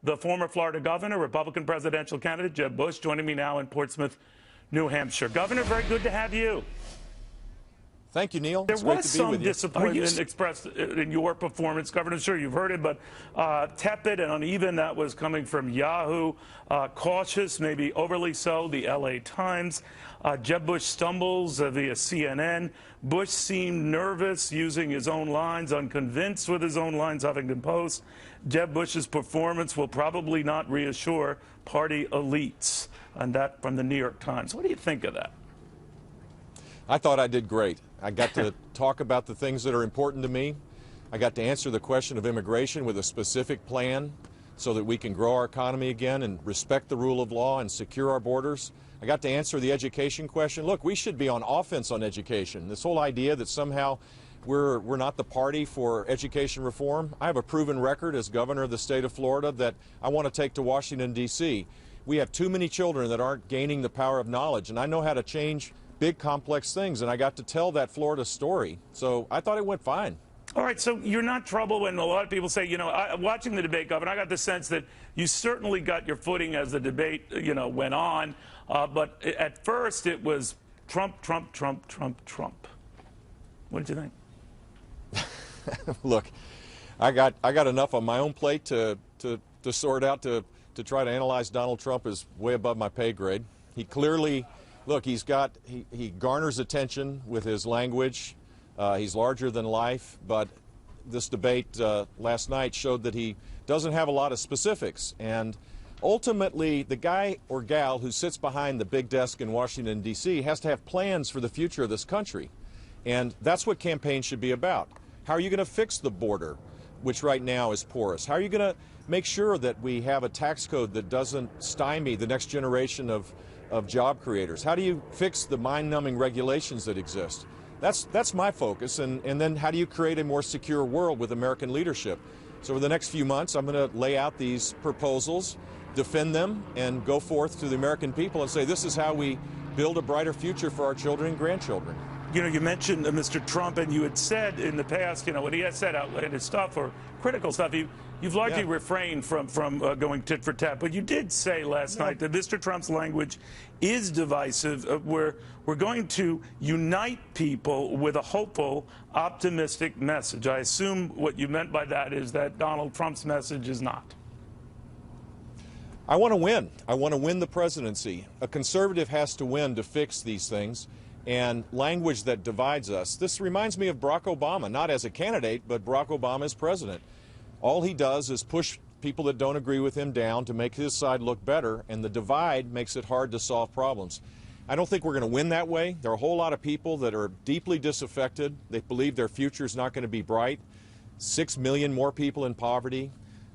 the former Florida governor, Republican presidential candidate Jeb Bush, joining me now in Portsmouth, New Hampshire. Governor, very good to have you. Thank you, Neil. There was some disappointment expressed in your performance, Governor. Sure, you've heard it, but tepid and uneven. That was coming from Yahoo. Cautious, maybe overly so, the LA Times. Jeb Bush stumbles via CNN. Bush seemed nervous using his own lines, unconvinced with his own lines, Huffington Post. Jeb Bush's performance will probably not reassure party elites. And that from the New York Times. What do you think of that? I thought I did great. I got to talk about the things that are important to me. I got to answer the question of immigration with a specific plan so that we can grow our economy again and respect the rule of law and secure our borders. I got to answer the education question. Look, we should be on offense on education. This whole idea that somehow we're not the party for education reform. I have a proven record as governor of the state of Florida that I want to take to Washington, D.C. We have too many children that aren't gaining the power of knowledge, and I know how to change big, complex things, and I got to tell that Florida story. So I thought it went fine. All right, so you're not troubled when a lot of people say, you know, watching the debate, Governor, I got the sense that you certainly got your footing as the debate, you know, went on. But at first it was Trump, Trump, Trump, Trump, Trump. What did you think? Look, I got enough on my own plate to sort out to try to analyze Donald Trump is way above my pay grade. He clearly, look, he garners attention with his language. He's larger than life, but this debate last night showed that he doesn't have a lot of specifics. And ultimately, the guy or gal who sits behind the big desk in Washington, D.C. has to have plans for the future of this country. And that's what campaigns should be about. How are you going to fix the border, which right now is porous? How are you going to make sure that we have a tax code that doesn't stymie the next generation of job creators? How do you fix the mind-numbing regulations that exist? That's my focus. And then how do you create a more secure world with American leadership? So over the next few months, I'm going to lay out these proposals, defend them, and go forth to the American people and say this is how we build a brighter future for our children and grandchildren. You know, you mentioned Mr. Trump, and you had said in the past, you know, when he has said outlandish stuff or critical stuff, you've largely refrained from going tit for tat. But you did say last night that Mr. Trump's language is divisive. We're going to unite people with a hopeful, optimistic message. I assume what you meant by that is that Donald Trump's message is not. I want to win. I want to win the presidency. A conservative has to win to fix these things. And language that divides us. This reminds me of Barack Obama, not as a candidate, but Barack Obama as president. All he does is push people that don't agree with him down to make his side look better, and the divide makes it hard to solve problems. I don't think we're going to win that way. There are a whole lot of people that are deeply disaffected. They believe their future is not going to be bright. 6 million more people in poverty.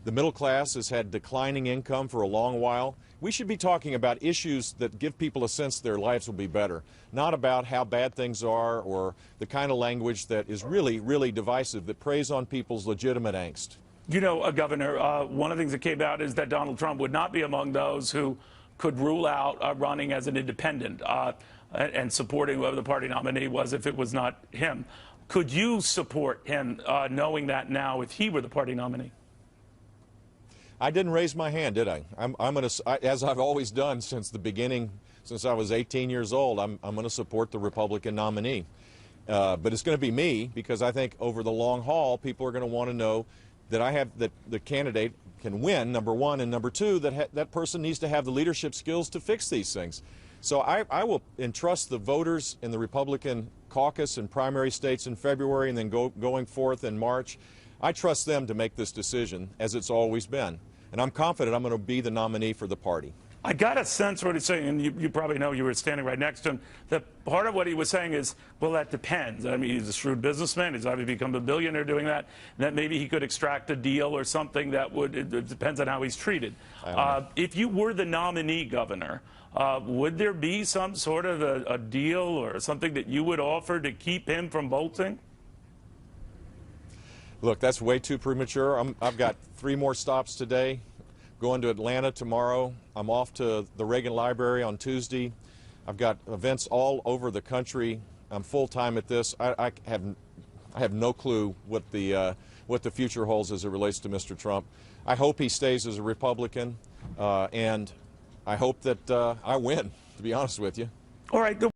The middle class has had declining income for a long while. We should be talking about issues that give people a sense their lives will be better, not about how bad things are or the kind of language that is really, really divisive, that preys on people's legitimate angst. You know, Governor, one of the things that came out is that Donald Trump would not be among those who could rule out running as an independent and supporting whoever the party nominee was if it was not him. Could you support him knowing that now if he were the party nominee? I didn't raise my hand, did I? I'm going to, as I've always done since the beginning, since I was 18 years old, I'm going to support the Republican nominee. But it's going to be me because I think over the long haul, people are going to want to know that that the candidate can win, number one, and number two, that that person needs to have the leadership skills to fix these things. So I will entrust the voters in the Republican caucus and primary states in February and then going forth in March. I trust them to make this decision, as it's always been. And I'm confident I'm going to be the nominee for the party. I got a sense what he's saying, and you probably know, you were standing right next to him, that part of what he was saying is, well, that depends. I mean, he's a shrewd businessman. He's obviously become a billionaire doing that. And that maybe he could extract a deal or something that would, it depends on how he's treated. If you were the nominee, Governor, would there be some sort of a deal or something that you would offer to keep him from bolting? Look, that's way too premature. I've got 3 more stops today. Going to Atlanta tomorrow. I'm off to the Reagan Library on Tuesday. I've got events all over the country. I'm full-time at this. I have no clue what the what the future holds as it relates to Mr. Trump. I hope he stays as a Republican, and I hope that I win, to be honest with you. All right.